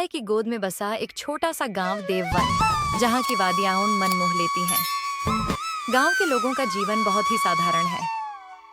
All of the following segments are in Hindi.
हिमालय की गोद में बसा एक छोटा सा गांव देववन, जहां की वादियां उन मन मोह लेती हैं। गांव के लोगों का जीवन बहुत ही साधारण है,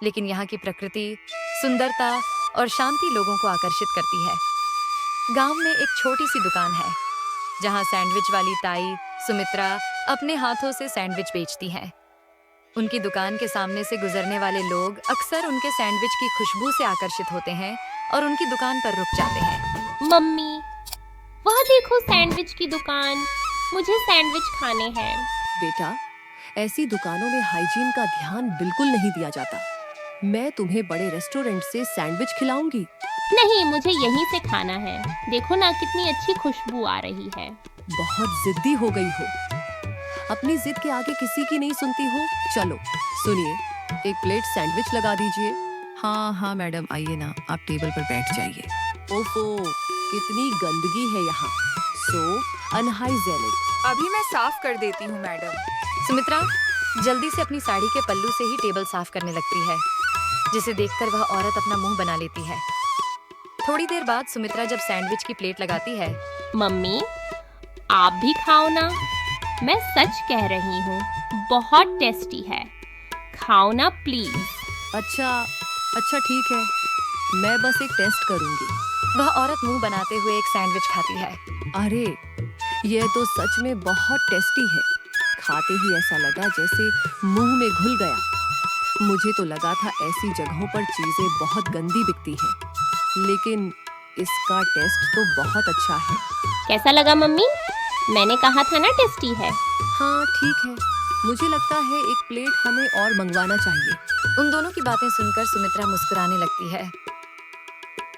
लेकिन यहाँ की प्रकृति, सुंदरता और शांति लोगों को आकर्षित करती है। गांव में एक छोटी सी दुकान है, जहां सैंडविच वाली ताई सुमित्रा अपने हाथों से सैंडविच बेचती हैं। उनकी दुकान के सामने से गुजरने वाले लोग अक्सर उनके सैंडविच की खुशबू से आकर्षित होते हैं और उनकी दुकान पर रुक जाते हैं। मम्मी, वह देखो सैंडविच की दुकान। मुझे सैंडविच खाने हैं। बेटा, ऐसी दुकानों में हाइजीन का ध्यान बिल्कुल नहीं दिया जाता। मैं तुम्हें बड़े रेस्टोरेंट से सैंडविच खिलाऊंगी। नहीं, मुझे यहीं से खाना है। देखो ना, कितनी अच्छी खुशबू आ रही है। बहुत जिद्दी हो गई हो। अपनी जिद के आगे किसी की नहीं सुनती हो। चलो सुनिए, एक प्लेट सैंडविच लगा दीजिए। हाँ हाँ मैडम, आइए ना, आप टेबल पर बैठ जाइए। ओफो, कितनी गंदगी है यहाँ। सो अनहाइजेनिक। अभी मैं साफ कर देती हूँ मैडम। सुमित्रा जल्दी से अपनी साड़ी के पल्लू से ही टेबल साफ करने लगती है, जिसे देखकर वह औरत अपना मुंह बना लेती है। थोड़ी देर बाद सुमित्रा जब सैंडविच की प्लेट लगाती है। मम्मी, आप भी खाओ ना। मैं सच कह रही हूँ, बहुत टेस्टी है। खाओ ना प्लीज। अच्छा ठीक है, मैं बस एक टेस्ट करूंगी। वह औरत मुंह बनाते हुए एक सैंडविच खाती है। अरे, यह तो सच में बहुत टेस्टी है। खाते ही ऐसा लगा जैसे मुंह में घुल गया। मुझे तो लगा था ऐसी जगहों पर चीजें बहुत गंदी बिकती हैं, लेकिन इसका टेस्ट तो बहुत अच्छा है। कैसा लगा मम्मी? मैंने कहा था ना टेस्टी है। हाँ ठीक है, मुझे लगता है एक प्लेट हमें और मंगवाना चाहिए। उन दोनों की बातें सुनकर सुमित्रा मुस्कुराने लगती है।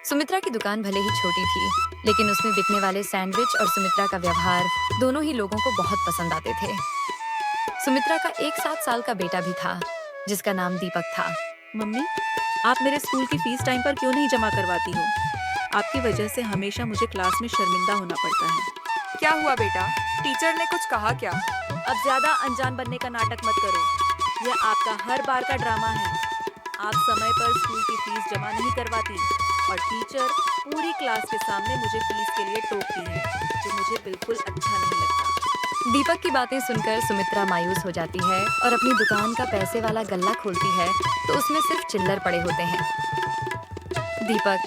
सुमित्रा की दुकान भले ही छोटी थी, लेकिन उसमें बिकने वाले सैंडविच और सुमित्रा का व्यवहार दोनों ही लोगों को बहुत पसंद आते थे। सुमित्रा का एक 7 साल का बेटा भी था, जिसका नाम दीपक था। मम्मी, आप मेरे स्कूल की फीस टाइम पर क्यों नहीं जमा करवाती हो? आपकी वजह से हमेशा मुझे क्लास में शर्मिंदा होना पड़ता है। क्या हुआ बेटा, टीचर ने कुछ कहा क्या? अब ज्यादा अनजान बनने का नाटक मत करो। यह आपका हर बार का ड्रामा है। आप समय पर स्कूल की फीस जमा नहीं करवाती और टीचर पूरी क्लास के सामने मुझे फीस के लिए टोकती है, जो मुझे बिल्कुल अच्छा नहीं लगता। दीपक की बातें सुनकर सुमित्रा मायूस हो जाती है और अपनी दुकान का पैसे वाला गल्ला खोलती है तो उसमें सिर्फ चिल्लर पड़े होते हैं। दीपक,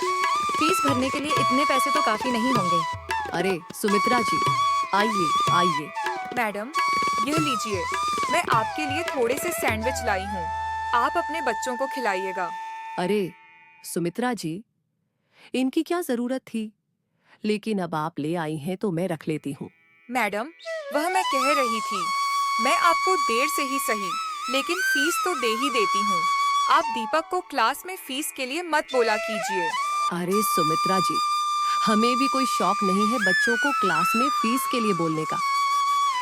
फीस भरने के लिए इतने पैसे तो काफी नहीं होंगे। अरे सुमित्रा जी, आइए। मैडम, यह लीजिए, मैं आपके लिए थोड़े से सैंडविच लाई हूँ। आप अपने बच्चों को खिलाइएगा। अरे सुमित्रा जी, इनकी क्या जरूरत थी, लेकिन अब आप ले आई हैं तो मैं रख लेती हूँ। मैडम, वह मैं कह रही थी, मैं आपको देर से ही सही, लेकिन फीस तो दे ही देती हूँ। आप दीपक को क्लास में फीस के लिए मत बोला कीजिए। अरे सुमित्रा जी, हमें भी कोई शौक नहीं है बच्चों को क्लास में फीस के लिए बोलने का,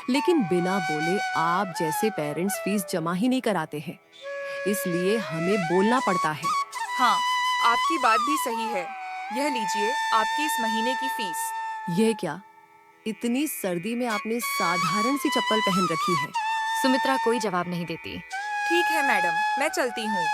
लेकिन बिना बोले आप जैसे पेरेंट्स फीस जमा ही नहीं कराते हैं, इसलिए हमें बोलना पड़ता है। हाँ, आपकी बात भी सही है। यह लीजिए आपकी इस महीने की फीस। यह क्या, इतनी सर्दी में आपने साधारण सी चप्पल पहन रखी है। सुमित्रा कोई जवाब नहीं देती। ठीक है मैडम, मैं चलती हूँ।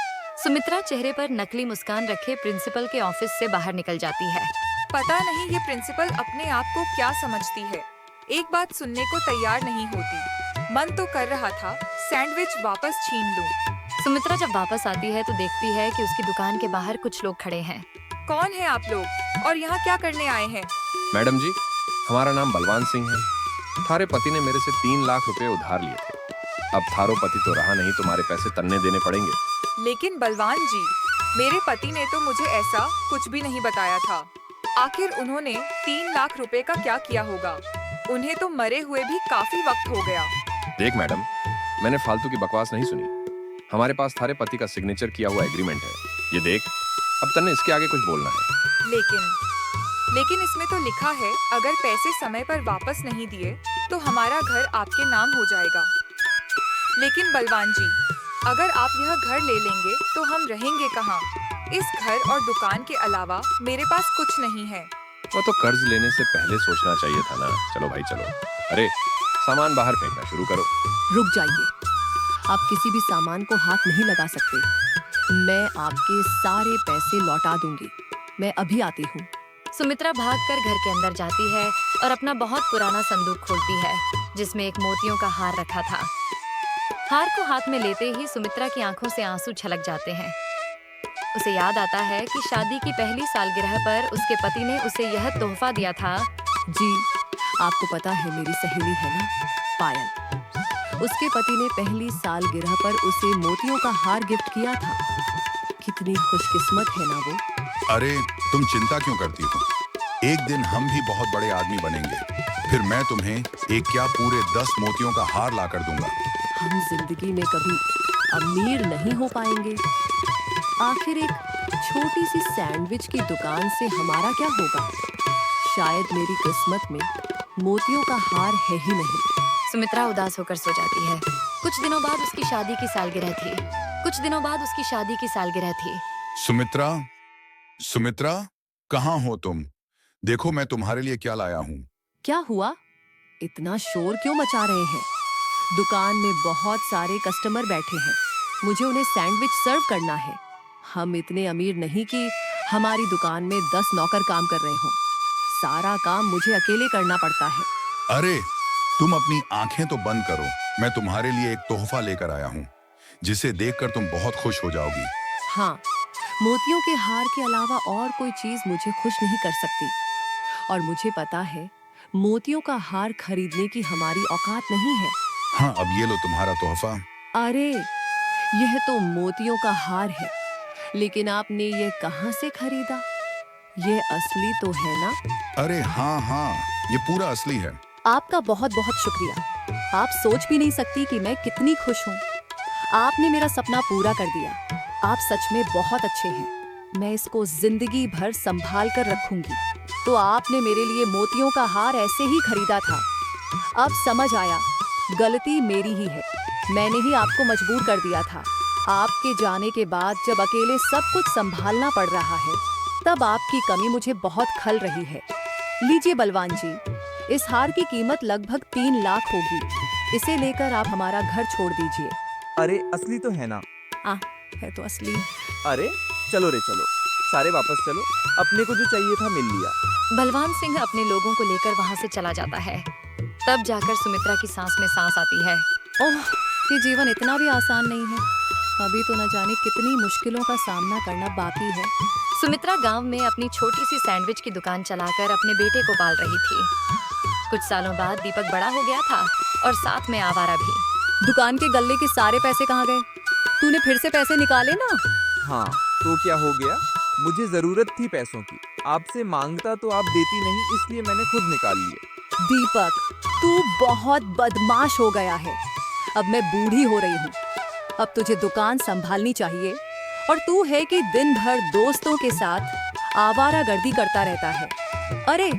सुमित्रा चेहरे पर नकली मुस्कान रखे प्रिंसिपल के ऑफिस से बाहर निकल जाती है। पता नहीं ये प्रिंसिपल अपने आप को क्या समझती है, एक बात सुनने को तैयार नहीं होती। मन तो कर रहा था सैंडविच वापस छीन लूं। सुमित्रा जब वापस आती है तो देखती है कि उसकी दुकान के बाहर कुछ लोग खड़े हैं। कौन है आप लोग और यहाँ क्या करने आए हैं? मैडम जी, हमारा नाम बलवान सिंह है। थारे पति ने मेरे से 3 लाख रुपए उधार लिए थे। अब थारो पति तो रहा नहीं, तुम्हारे पैसे तन्ने देने पड़ेंगे। लेकिन बलवान जी, मेरे पति ने तो मुझे ऐसा कुछ भी नहीं बताया था। आखिर उन्होंने 3 लाख रुपए का क्या किया होगा? उन्हें तो मरे हुए भी काफी वक्त हो गया। देख मैडम, मैंने फालतू की बकवास नहीं सुनी। हमारे पास थारे पति का सिग्नेचर किया हुआ एग्रीमेंट है। ये देख, अब तन्ने इसके आगे कुछ बोलना है। लेकिन इसमें तो लिखा है, अगर पैसे समय पर वापस नहीं दिए तो हमारा घर आपके नाम हो जाएगा। लेकिन बलवान जी, अगर आप यह घर ले लेंगे तो हम रहेंगे कहाँ? इस घर और दुकान के अलावा मेरे पास कुछ नहीं है। वो तो कर्ज लेने से पहले सोचना चाहिए था ना। चलो भाई चलो। अरे सामान बाहर फेंकना शुरू करो। रुक जाइए, आप किसी भी सामान को हाथ नहीं लगा सकते। मैं आपके सारे पैसे लौटा दूंगी। मैं अभी आती हूँ। सुमित्रा भागकर घर के अंदर जाती है और अपना बहुत पुराना संदूक खोलती है जिसमें एक मोतियों का हार रखा था। हार को हाथ में लेते ही सुमित्रा की आंखों से आंसू छलक जाते हैं। उसे याद आता है कि शादी की पहली सालगिरह पर उसके पति ने उसे यह तोहफा दिया था। जी, आपको पता है मेरी सहेली है ना, पायल। उसके पति ने पहली सालगिरह पर उसे मोतियों का हार गिफ्ट किया था। कितनी खुशकिस्मत है ना वो। अरे तुम चिंता क्यों करती हो? एक दिन हम भी बहुत बड़े आदमी बनेंगे, फिर मैं तुम्हें एक क्या पूरे 10 मोतियों का हार ला कर दूंगा। हम जिंदगी में कभी अमीर नहीं हो पाएंगे। आखिर एक छोटी सी सैंडविच की दुकान से हमारा क्या होगा? शायद मेरी किस्मत में मोतियों का हार है ही नहीं। सुमित्रा उदास होकर सो जाती है। कुछ दिनों बाद उसकी शादी की सालगिरह थी। सुमित्रा, सुमित्रा, कहाँ हो तुम? देखो मैं तुम्हारे लिए क्या लाया हूँ। क्या हुआ? इतना शोर क्यों मचा रहे हैं? दुकान में बहुत सारे कस्टमर बैठे हैं। मुझे उन्हें सैंडविच सर्व करना है। हम इतने अमीर नहीं कि हमारी दुकान में 10 नौकर काम कर रहे हों। सारा काम मुझे अकेले करना पड़ता है। अरे तुम अपनी आंखें तो बंद करो। मैं तुम्हारे लिए एक तोहफा लेकर आया हूँ जिसे देखकर तुम बहुत खुश हो जाओगी। हाँ, मोतियों के हार के अलावा और कोई चीज मुझे खुश नहीं कर सकती। और मुझे पता है मोतियों का हार खरीदने की हमारी औकात नहीं है। हाँ, अब ये लो तुम्हारा तोहफा। अरे यह तो मोतियों का हार है, लेकिन आपने ये कहाँ से खरीदा? ये असली तो है ना? अरे हाँ, ये पूरा असली है। आपका बहुत बहुत शुक्रिया। आप सोच भी नहीं सकती कि मैं कितनी खुश हूँ। आपने मेरा सपना पूरा कर दिया। आप सच में बहुत अच्छे हैं। मैं इसको जिंदगी भर संभाल कर रखूंगी। तो आपने मेरे लिए मोतियों का हार ऐसे ही खरीदा था। अब समझ आया, गलती मेरी ही है। मैंने ही आपको मजबूर कर दिया था। आपके जाने के बाद जब अकेले सब कुछ संभालना पड़ रहा है, तब आपकी कमी मुझे बहुत खल रही है। लीजिए बलवान जी, इस हार की कीमत लगभग 3 लाख होगी। इसे लेकर आप हमारा घर छोड़ दीजिए। अरे असली तो है ना? है तो असली। अरे चलो रे चलो, सारे वापस चलो। अपने को जो चाहिए था मिल लिया। बलवान सिंह अपने लोगों को लेकर वहां से चला जाता है। तब जाकर सुमित्रा की सांस में सांस आती है। ओह, ये जीवन इतना भी आसान नहीं है। अभी तो न जाने कितनी मुश्किलों का सामना करना बाकी है। सुमित्रा गांव में अपनी छोटी सी सैंडविच की दुकान चलाकर अपने बेटे को पाल रही थी। कुछ सालों बाद दीपक बड़ा हो गया था और साथ में आवारा भी। दुकान के गल्ले के सारे पैसे कहाँ गए? तूने फिर से पैसे निकाले ना? हाँ, तो क्या हो गया? मुझे जरूरत थी पैसों की। आपसे मांगता तो आप देती नहीं, इसलिए मैंने खुद निकाल लिए। दीपक, तू बहुत बदमाश हो गया है। अब मैं बूढ़ी हो रही हूँ। अब तुझे दुकान संभालनी चाहिए और तू है कि दिन भर दोस्तों के साथ आवारागर्दी करता रहता है। अरे,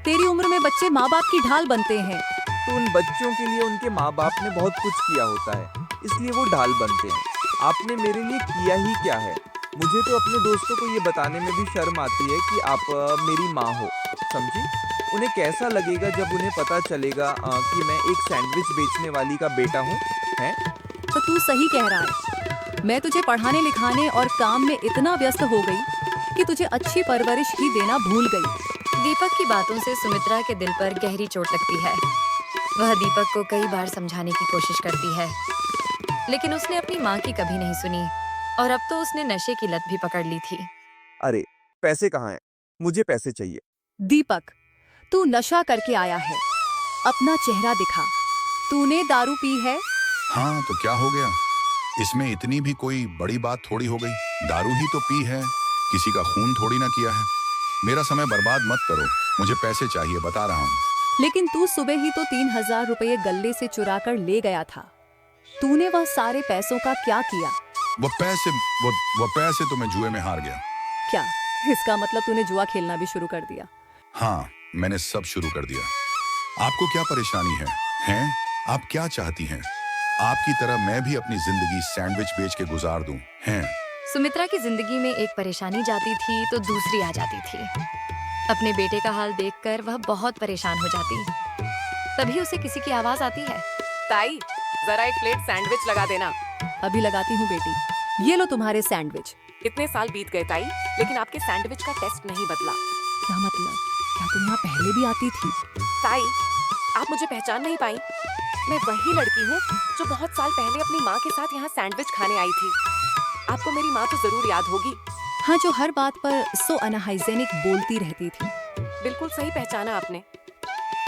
तेरी उम्र में बच्चे माँ बाप की ढाल बनते हैं। तो उन बच्चों के लिए उनके माँ बाप ने बहुत कुछ किया होता है, इसलिए वो ढाल बनते हैं। आपने मेरे लिए किया ही क्या है? मुझे तो अपने दोस्तों को ये बताने में भी शर्म आती है कि आप मेरी माँ हो। समझी? उन्हें कैसा लगेगा जब उन्हें पता चलेगा कि मैं एक सैंडविच बेचने वाली का बेटा हूँ, हैं? तो तू सही कह रहा है। मैं तुझे पढ़ाने लिखाने और काम में इतना व्यस्त हो गई कि तुझे अच्छी परवरिश ही देना भूल गई। दीपक की बातों से सुमित्रा के दिल पर गहरी चोट लगती है। वह दीपक को कई बार समझाने की कोशिश करती है, लेकिन उसने अपनी माँ की कभी नहीं सुनी और अब तो उसने नशे की लत भी पकड़ ली थी। अरे पैसे कहाँ हैं? मुझे पैसे चाहिए। दीपक, तू नशा करके आया है। अपना चेहरा दिखा। तूने दारू पी है? हाँ, तो क्या हो गया? इसमें इतनी भी कोई बड़ी बात थोड़ी हो गई। दारू ही तो पी है, किसी का खून थोड़ी ना किया है। मेरा समय बर्बाद मत करो, मुझे पैसे चाहिए, बता रहा हूँ। लेकिन तू सुबह ही तो 3,000 रुपये गल्ले से चुरा कर ले गया था। तूने वह सारे पैसों का क्या किया? वो पैसे तो मैं जुए में हार गया। क्या इसका मतलब तूने जुआ खेलना भी शुरू कर दिया? हाँ, मैंने सब शुरू कर दिया। आपको क्या परेशानी है? हैं? आप क्या चाहती हैं? आपकी तरह मैं भी अपनी जिंदगी सैंडविच बेच के गुजार दूं, हैं? सुमित्रा की जिंदगी में एक परेशानी जाती थी तो दूसरी आ जाती थी। अपने बेटे का हाल देखकर वह बहुत परेशान हो जाती। तभी उसे किसी की आवाज आती है। ताई, जरा एक प्लेट सैंडविच लगा देना। अभी लगाती हूँ बेटी। ये लो तुम्हारे सैंडविच। इतने साल बीत गए ताई, लेकिन आपके सैंडविच का टेस्ट नहीं बदला। क्या मतलब? क्या तुम यहाँ पहले भी आती थी? ताई, आप मुझे पहचान नहीं पाई? मैं वही लड़की हूँ जो बहुत साल पहले अपनी माँ के साथ यहाँ सैंडविच खाने आई थी। आपको मेरी माँ तो जरूर याद होगी। हाँ, जो हर बात पर सो अनहाइजेनिक बोलती रहती थी। बिल्कुल सही पहचाना आपने।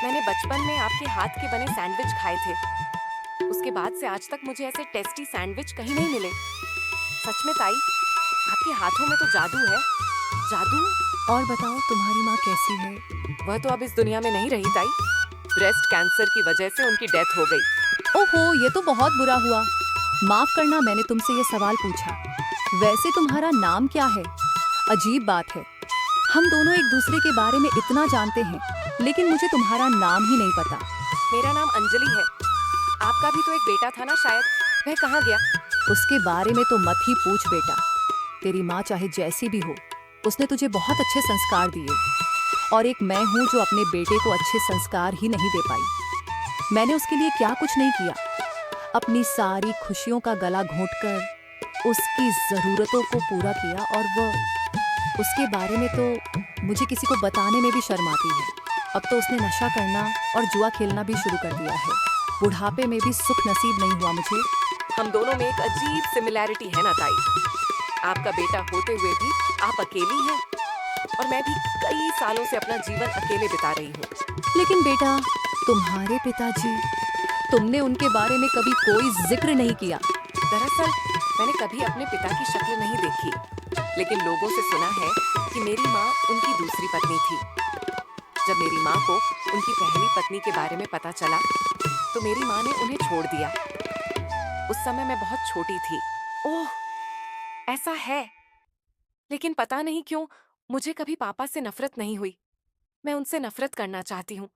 मैंने बचपन में आपके हाथ के बने सैंडविच खाए थे। उसके बाद से आज तक मुझे ऐसे टेस्टी सैंडविच कहीं नहीं मिले। सच में ताई, आपके हाथों में तो जादू है। जादू? और बताओ, तुम्हारी माँ कैसी है? वह तो अब इस दुनिया में नहीं रही ताई। ब्रेस्ट कैंसर की वजह से उनकी डेथ हो गई। ओहो, ये तो बहुत बुरा हुआ। माफ करना, मैंने तुमसे ये सवाल पूछा। वैसे तुम्हारा नाम क्या है? अजीब बात है, हम दोनों एक दूसरे के बारे में इतना जानते हैं, लेकिन मुझे तुम्हारा नाम ही नहीं पता। मेरा नाम अंजलि है। आपका भी तो एक बेटा था ना शायद, वह कहाँ गया? उसके बारे में तो मत ही पूछ बेटा। तेरी माँ चाहे जैसी भी हो, उसने तुझे बहुत अच्छे संस्कार दिए, और एक मैं हूँ जो अपने बेटे को अच्छे संस्कार ही नहीं दे पाई। मैंने उसके लिए क्या कुछ नहीं किया, अपनी सारी खुशियों का गला घोंटकर उसकी जरूरतों को पूरा किया, और वो उसके बारे में तो मुझे किसी को बताने में भी शर्म आती है। अब तो उसने नशा करना और जुआ खेलना भी शुरू कर दिया है। बुढ़ापे में भी सुख नसीब नहीं हुआ मुझे। हम दोनों में एक अजीब सिमिलैरिटी है ना ताई। आपका बेटा होते हुए भी आप अकेली हैं, और मैं भी कई सालों से अपना जीवन अकेले बिता रही हूँ। लेकिन बेटा, तुम्हारे पिताजी, तुमने उनके बारे में कभी कोई जिक्र नहीं किया। दरअसल मैंने कभी अपने पिता की शक्ल नहीं देखी, लेकिन लोगों से सुना है कि मेरी माँ उनकी दूसरी पत्नी थी। जब मेरी माँ को उनकी पहली पत्नी के बारे में पता चला, तो मेरी माँ ने उन्हें छोड़ दिया। उस समय मैं बहुत छोटी थी। ओह, ऐसा है। लेकिन पता नहीं क्यों मुझे कभी पापा से नफरत नहीं हुई। मैं उनसे नफरत करना चाहती हूँ,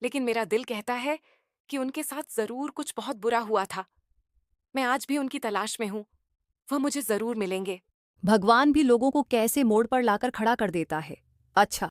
लेकिन मेरा दिल कहता है कि उनके साथ जरूर कुछ बहुत बुरा हुआ था। मैं आज भी उनकी तलाश में हूँ। वह मुझे जरूर मिलेंगे। भगवान भी लोगों को कैसे मोड़ पर लाकर खड़ा कर देता है। अच्छा,